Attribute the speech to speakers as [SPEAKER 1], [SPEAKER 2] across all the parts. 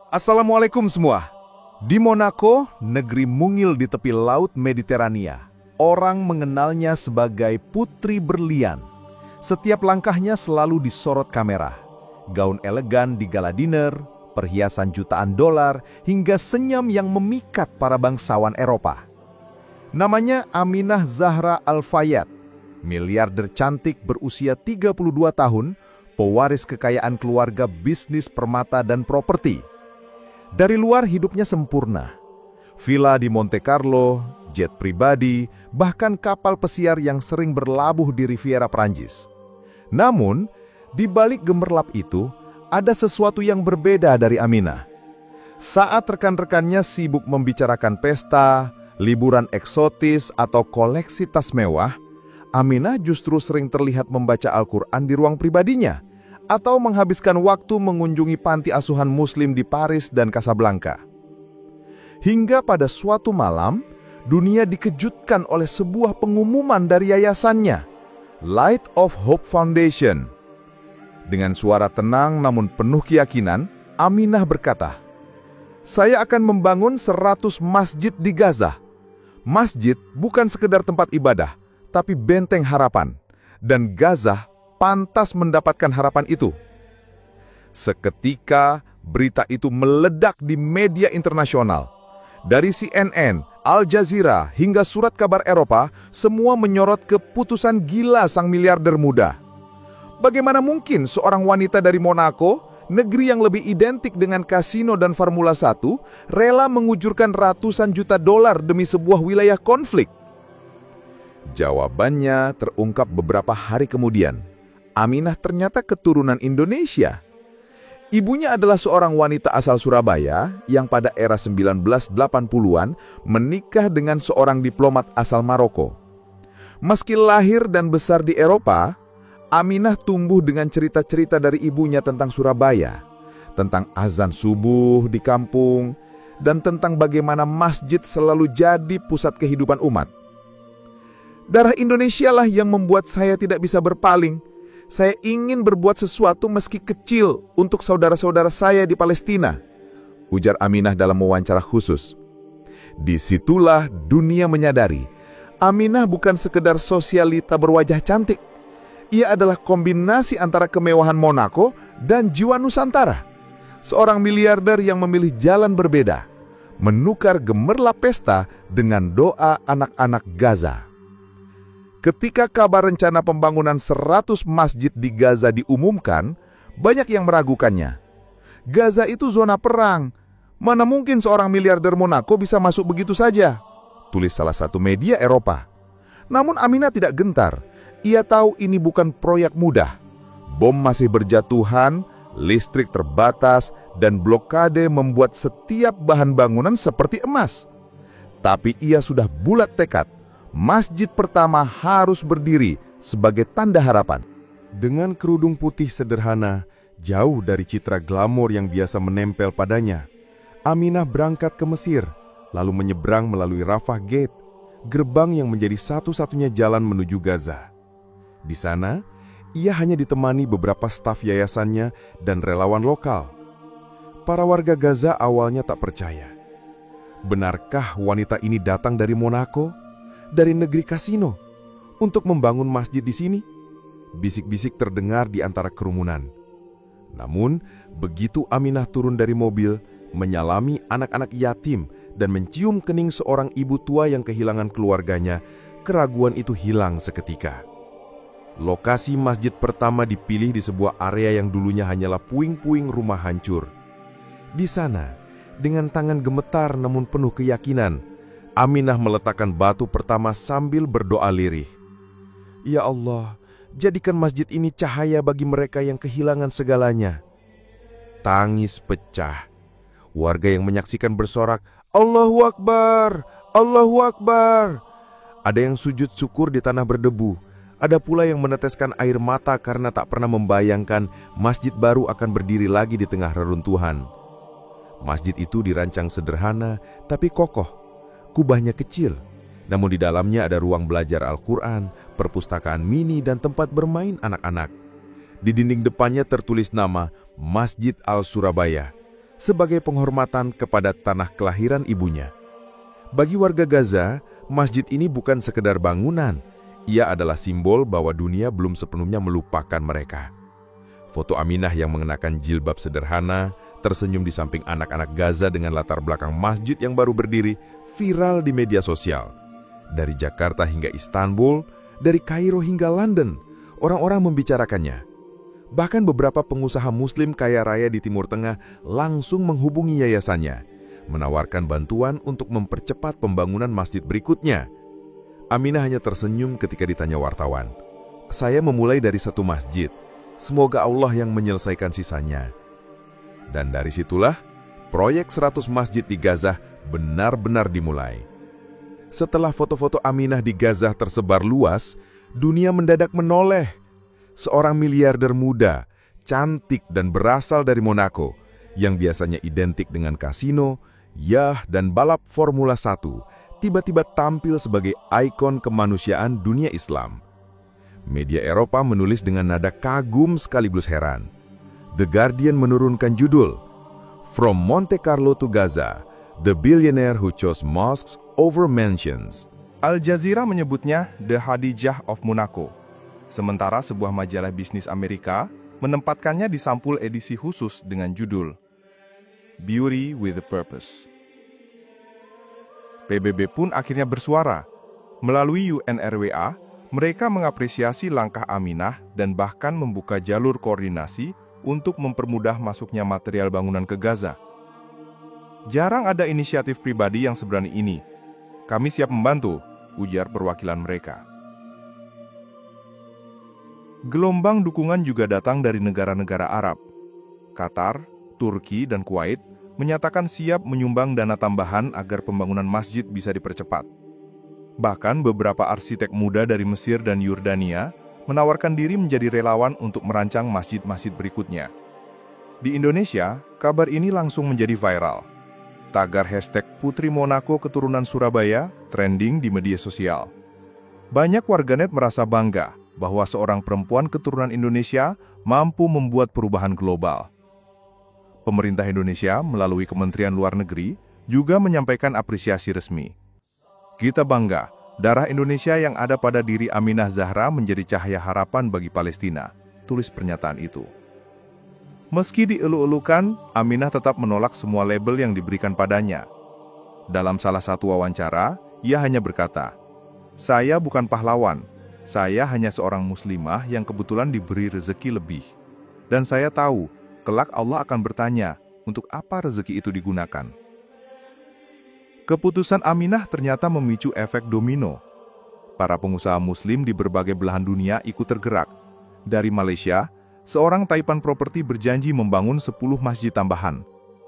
[SPEAKER 1] Assalamualaikum semua. Di Monaco, negeri mungil di tepi laut Mediterania, orang mengenalnya sebagai Putri Berlian. Setiap langkahnya selalu disorot kamera. Gaun elegan di gala dinner, perhiasan jutaan dolar, hingga senyum yang memikat para bangsawan Eropa. Namanya Aminah Zahra Al-Fayed, miliarder cantik berusia 32 tahun, pewaris kekayaan keluarga bisnis permata dan properti. Dari luar hidupnya sempurna. Villa di Monte Carlo, jet pribadi, bahkan kapal pesiar yang sering berlabuh di Riviera Prancis. Namun, di balik gemerlap itu, ada sesuatu yang berbeda dari Aminah. Saat rekan-rekannya sibuk membicarakan pesta, liburan eksotis, atau koleksi tas mewah, Aminah justru sering terlihat membaca Al-Quran di ruang pribadinya, atau menghabiskan waktu mengunjungi panti asuhan muslim di Paris dan Casablanca. Hingga pada suatu malam, dunia dikejutkan oleh sebuah pengumuman dari yayasannya, Light of Hope Foundation. Dengan suara tenang namun penuh keyakinan, Aminah berkata, "Saya akan membangun 100 masjid di Gaza. Masjid bukan sekedar tempat ibadah, tapi benteng harapan. Dan Gaza pantas mendapatkan harapan itu." Seketika, berita itu meledak di media internasional. Dari CNN, Al Jazeera, hingga surat kabar Eropa, semua menyorot keputusan gila sang miliarder muda. Bagaimana mungkin seorang wanita dari Monaco, negeri yang lebih identik dengan kasino dan Formula 1, rela mengucurkan ratusan juta dolar demi sebuah wilayah konflik? Jawabannya terungkap beberapa hari kemudian. Aminah ternyata keturunan Indonesia. Ibunya adalah seorang wanita asal Surabaya yang pada era 1980-an menikah dengan seorang diplomat asal Maroko. Meski lahir dan besar di Eropa, Aminah tumbuh dengan cerita-cerita dari ibunya tentang Surabaya, tentang azan subuh di kampung, dan tentang bagaimana masjid selalu jadi pusat kehidupan umat. Darah Indonesia lah yang membuat saya tidak bisa berpaling. Saya ingin berbuat sesuatu meski kecil untuk saudara-saudara saya di Palestina, ujar Aminah dalam wawancara khusus. Disitulah dunia menyadari, Aminah bukan sekedar sosialita berwajah cantik. Ia adalah kombinasi antara kemewahan Monaco dan jiwa Nusantara. Seorang miliarder yang memilih jalan berbeda, menukar gemerlap pesta dengan doa anak-anak Gaza. Ketika kabar rencana pembangunan 100 masjid di Gaza diumumkan, banyak yang meragukannya. Gaza itu zona perang. Mana mungkin seorang miliarder Monaco bisa masuk begitu saja? Tulis salah satu media Eropa. Namun Aminah tidak gentar. Ia tahu ini bukan proyek mudah. Bom masih berjatuhan, listrik terbatas, dan blokade membuat setiap bahan bangunan seperti emas. Tapi ia sudah bulat tekad. Masjid pertama harus berdiri sebagai tanda harapan. Dengan kerudung putih sederhana, jauh dari citra glamor yang biasa menempel padanya, Aminah berangkat ke Mesir, lalu menyeberang melalui Rafah Gate, gerbang yang menjadi satu-satunya jalan menuju Gaza. Di sana, ia hanya ditemani beberapa staf yayasannya dan relawan lokal. Para warga Gaza awalnya tak percaya. Benarkah wanita ini datang dari Monaco? Dari negeri kasino, untuk membangun masjid di sini? Bisik-bisik terdengar di antara kerumunan. Namun, begitu Aminah turun dari mobil, menyalami anak-anak yatim, dan mencium kening seorang ibu tua yang kehilangan keluarganya, keraguan itu hilang seketika. Lokasi masjid pertama dipilih di sebuah area yang dulunya hanyalah puing-puing rumah hancur. Di sana, dengan tangan gemetar namun penuh keyakinan, Aminah meletakkan batu pertama sambil berdoa lirih. Ya Allah, jadikan masjid ini cahaya bagi mereka yang kehilangan segalanya. Tangis pecah. Warga yang menyaksikan bersorak, Allahu Akbar, Allahu Akbar. Ada yang sujud syukur di tanah berdebu. Ada pula yang meneteskan air mata karena tak pernah membayangkan masjid baru akan berdiri lagi di tengah reruntuhan. Masjid itu dirancang sederhana tapi kokoh. Kubahnya kecil, namun di dalamnya ada ruang belajar Al-Quran, perpustakaan mini, dan tempat bermain anak-anak. Di dinding depannya tertulis nama Masjid Al-Surabaya, sebagai penghormatan kepada tanah kelahiran ibunya. Bagi warga Gaza, masjid ini bukan sekedar bangunan. Ia adalah simbol bahwa dunia belum sepenuhnya melupakan mereka. Foto Aminah yang mengenakan jilbab sederhana, tersenyum di samping anak-anak Gaza dengan latar belakang masjid yang baru berdiri, viral di media sosial. Dari Jakarta hingga Istanbul, dari Kairo hingga London, orang-orang membicarakannya. Bahkan beberapa pengusaha muslim kaya raya di Timur Tengah langsung menghubungi yayasannya, menawarkan bantuan untuk mempercepat pembangunan masjid berikutnya. Aminah hanya tersenyum ketika ditanya wartawan. "Saya memulai dari satu masjid. Semoga Allah yang menyelesaikan sisanya." Dan dari situlah, proyek 100 masjid di Gaza benar-benar dimulai. Setelah foto-foto Aminah di Gaza tersebar luas, dunia mendadak menoleh. Seorang miliarder muda, cantik dan berasal dari Monaco, yang biasanya identik dengan kasino, yah dan balap Formula 1, tiba-tiba tampil sebagai ikon kemanusiaan dunia Islam. Media Eropa menulis dengan nada kagum sekaligus heran. The Guardian menurunkan judul, "From Monte Carlo to Gaza, the billionaire who chose mosques over mansions."
[SPEAKER 2] Al Jazeera menyebutnya The Khadijah of Monaco, sementara sebuah majalah bisnis Amerika menempatkannya di sampul edisi khusus dengan judul Beauty with a Purpose. PBB pun akhirnya bersuara. Melalui UNRWA, mereka mengapresiasi langkah Aminah dan bahkan membuka jalur koordinasi untuk mempermudah masuknya material bangunan ke Gaza. "Jarang ada inisiatif pribadi yang seberani ini. Kami siap membantu," ujar perwakilan mereka. Gelombang dukungan juga datang dari negara-negara Arab. Qatar, Turki, dan Kuwait menyatakan siap menyumbang dana tambahan agar pembangunan masjid bisa dipercepat. Bahkan beberapa arsitek muda dari Mesir dan Yordania menawarkan diri menjadi relawan untuk merancang masjid-masjid berikutnya. Di Indonesia, kabar ini langsung menjadi viral. Tagar hashtag Putri Monaco Keturunan Surabaya trending di media sosial. Banyak warganet merasa bangga bahwa seorang perempuan keturunan Indonesia mampu membuat perubahan global. Pemerintah Indonesia melalui Kementerian Luar Negeri juga menyampaikan apresiasi resmi. "Kita bangga, darah Indonesia yang ada pada diri Aminah Zahra menjadi cahaya harapan bagi Palestina," tulis pernyataan itu. Meski dielu-elukan, Aminah tetap menolak semua label yang diberikan padanya. Dalam salah satu wawancara, ia hanya berkata, "Saya bukan pahlawan, saya hanya seorang muslimah yang kebetulan diberi rezeki lebih. Dan saya tahu, kelak Allah akan bertanya, untuk apa rezeki itu digunakan." Keputusan Aminah ternyata memicu efek domino. Para pengusaha muslim di berbagai belahan dunia ikut tergerak. Dari Malaysia, seorang Taipan Property berjanji membangun 10 masjid tambahan.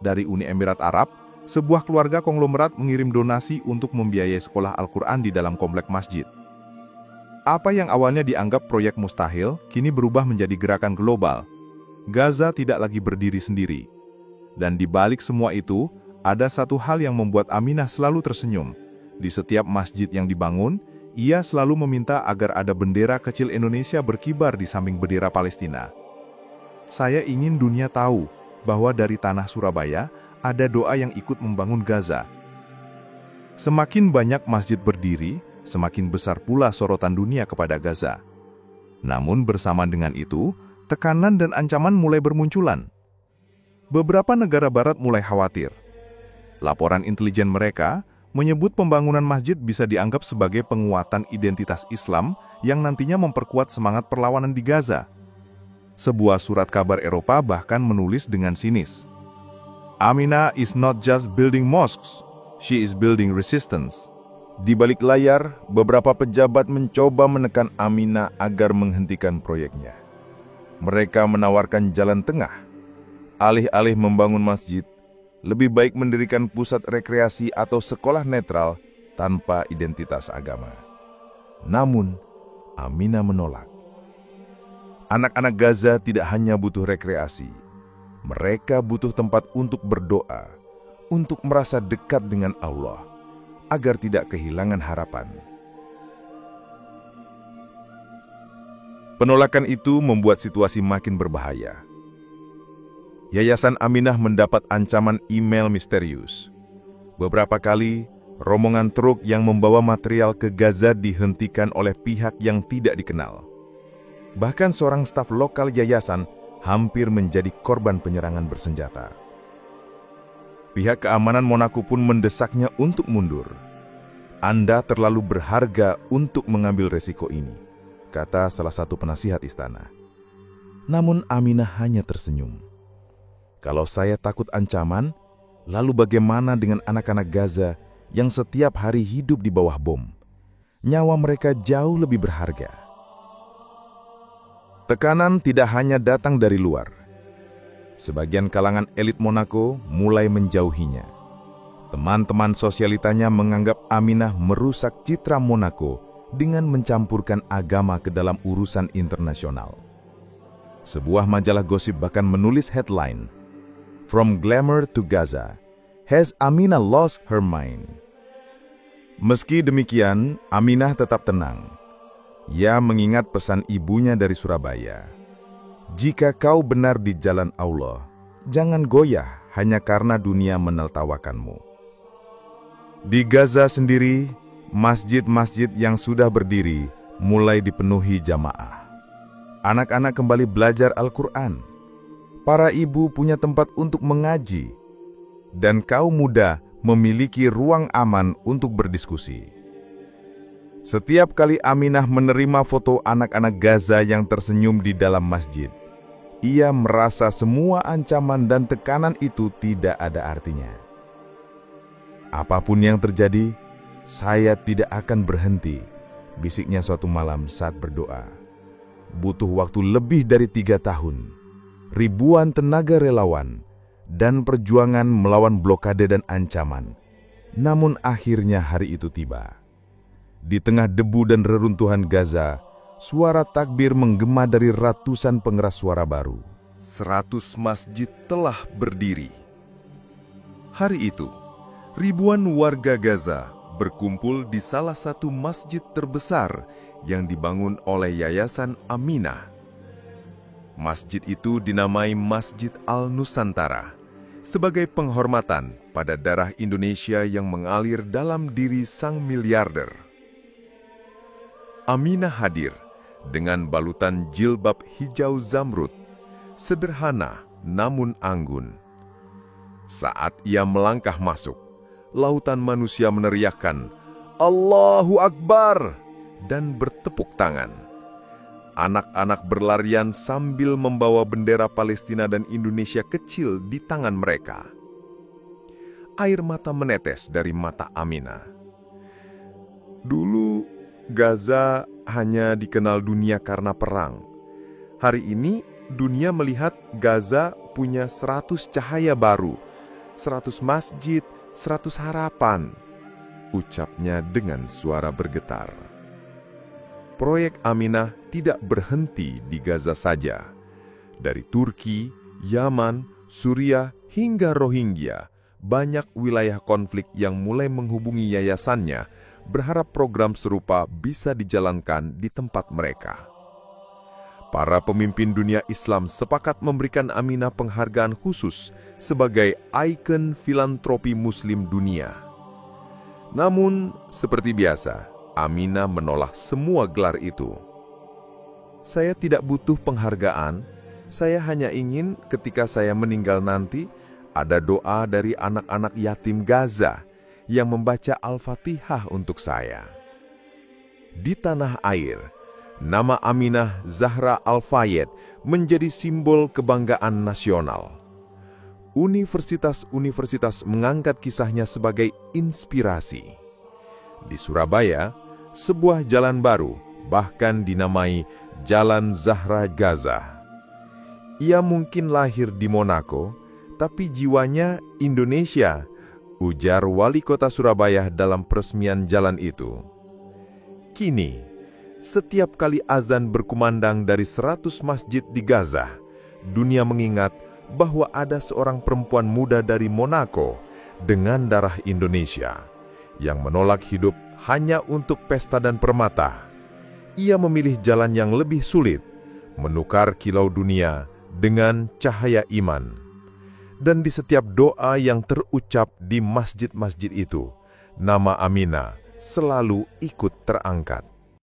[SPEAKER 2] Dari Uni Emirat Arab, sebuah keluarga konglomerat mengirim donasi untuk membiayai sekolah Al-Quran di dalam komplek masjid. Apa yang awalnya dianggap proyek mustahil, kini berubah menjadi gerakan global. Gaza tidak lagi berdiri sendiri. Dan di balik semua itu, ada satu hal yang membuat Aminah selalu tersenyum. Di setiap masjid yang dibangun, ia selalu meminta agar ada bendera kecil Indonesia berkibar di samping bendera Palestina. "Saya ingin dunia tahu bahwa dari tanah Surabaya ada doa yang ikut membangun Gaza." Semakin banyak masjid berdiri, semakin besar pula sorotan dunia kepada Gaza. Namun bersamaan dengan itu, tekanan dan ancaman mulai bermunculan. Beberapa negara barat mulai khawatir. Laporan intelijen mereka menyebut pembangunan masjid bisa dianggap sebagai penguatan identitas Islam yang nantinya memperkuat semangat perlawanan di Gaza. Sebuah surat kabar Eropa bahkan menulis dengan sinis, "Aminah is not just building mosques, she is building resistance." Di balik layar, beberapa pejabat mencoba menekan Aminah agar menghentikan proyeknya. Mereka menawarkan jalan tengah. Alih-alih membangun masjid, lebih baik mendirikan pusat rekreasi atau sekolah netral tanpa identitas agama. Namun, Aminah menolak. Anak-anak Gaza tidak hanya butuh rekreasi. Mereka butuh tempat untuk berdoa, untuk merasa dekat dengan Allah, agar tidak kehilangan harapan. Penolakan itu membuat situasi makin berbahaya. Yayasan Aminah mendapat ancaman email misterius. Beberapa kali, rombongan truk yang membawa material ke Gaza dihentikan oleh pihak yang tidak dikenal. Bahkan seorang staf lokal yayasan hampir menjadi korban penyerangan bersenjata. Pihak keamanan Monaco pun mendesaknya untuk mundur. "Anda terlalu berharga untuk mengambil resiko ini," kata salah satu penasihat istana. Namun Aminah hanya tersenyum. "Kalau saya takut ancaman, lalu bagaimana dengan anak-anak Gaza yang setiap hari hidup di bawah bom? Nyawa mereka jauh lebih berharga." Tekanan tidak hanya datang dari luar. Sebagian kalangan elit Monaco mulai menjauhinya. Teman-teman sosialitanya menganggap Aminah merusak citra Monaco dengan mencampurkan agama ke dalam urusan internasional. Sebuah majalah gosip bahkan menulis headline, "From Glamour to Gaza, has Aminah lost her mind?" Meski demikian, Aminah tetap tenang. Ia mengingat pesan ibunya dari Surabaya. "Jika kau benar di jalan Allah, jangan goyah hanya karena dunia menertawakanmu." Di Gaza sendiri, masjid-masjid yang sudah berdiri mulai dipenuhi jamaah. Anak-anak kembali belajar Al-Quran. Para ibu punya tempat untuk mengaji. Dan kaum muda memiliki ruang aman untuk berdiskusi. Setiap kali Aminah menerima foto anak-anak Gaza yang tersenyum di dalam masjid, ia merasa semua ancaman dan tekanan itu tidak ada artinya. "Apapun yang terjadi, saya tidak akan berhenti," bisiknya suatu malam saat berdoa. Butuh waktu lebih dari 3 tahun, ribuan tenaga relawan, dan perjuangan melawan blokade dan ancaman. Namun akhirnya hari itu tiba. Di tengah debu dan reruntuhan Gaza, suara takbir menggema dari ratusan pengeras suara baru. 100 masjid telah berdiri. Hari itu, ribuan warga Gaza berkumpul di salah satu masjid terbesar yang dibangun oleh Yayasan Aminah. Masjid itu dinamai Masjid Al-Nusantara sebagai penghormatan pada darah Indonesia yang mengalir dalam diri sang miliarder. Aminah hadir dengan balutan jilbab hijau zamrud, sederhana namun anggun. Saat ia melangkah masuk, lautan manusia meneriakkan, "Allahu Akbar!" dan bertepuk tangan. Anak-anak berlarian sambil membawa bendera Palestina dan Indonesia kecil di tangan mereka. Air mata menetes dari mata Aminah. Dulu, Gaza hanya dikenal dunia karena perang. Hari ini, dunia melihat Gaza punya 100 cahaya baru, 100 masjid, 100 harapan, ucapnya dengan suara bergetar. Proyek Aminah tidak berhenti di Gaza saja. Dari Turki, Yaman, Suriah, hingga Rohingya, banyak wilayah konflik yang mulai menghubungi yayasannya berharap program serupa bisa dijalankan di tempat mereka. Para pemimpin dunia Islam sepakat memberikan Aminah penghargaan khusus sebagai ikon filantropi Muslim dunia. Namun, seperti biasa, Aminah menolak semua gelar itu. "Saya tidak butuh penghargaan, saya hanya ingin ketika saya meninggal nanti, ada doa dari anak-anak yatim Gaza yang membaca Al-Fatihah untuk saya." Di tanah air, nama Aminah Zahra Al-Fayed menjadi simbol kebanggaan nasional. Universitas-universitas mengangkat kisahnya sebagai inspirasi. Di Surabaya, sebuah jalan baru bahkan dinamai Jalan Zahra Gaza. Ia mungkin lahir di Monaco, tapi jiwanya Indonesia, ujar Wali Kota Surabaya dalam peresmian jalan itu. Kini, setiap kali azan berkumandang dari 100 masjid di Gaza, dunia mengingat bahwa ada seorang perempuan muda dari Monaco dengan darah Indonesia yang menolak hidup hanya untuk pesta dan permata. Ia memilih jalan yang lebih sulit, menukar kilau dunia dengan cahaya iman.
[SPEAKER 3] Dan di setiap doa yang terucap di masjid-masjid itu, nama Aminah selalu ikut terangkat.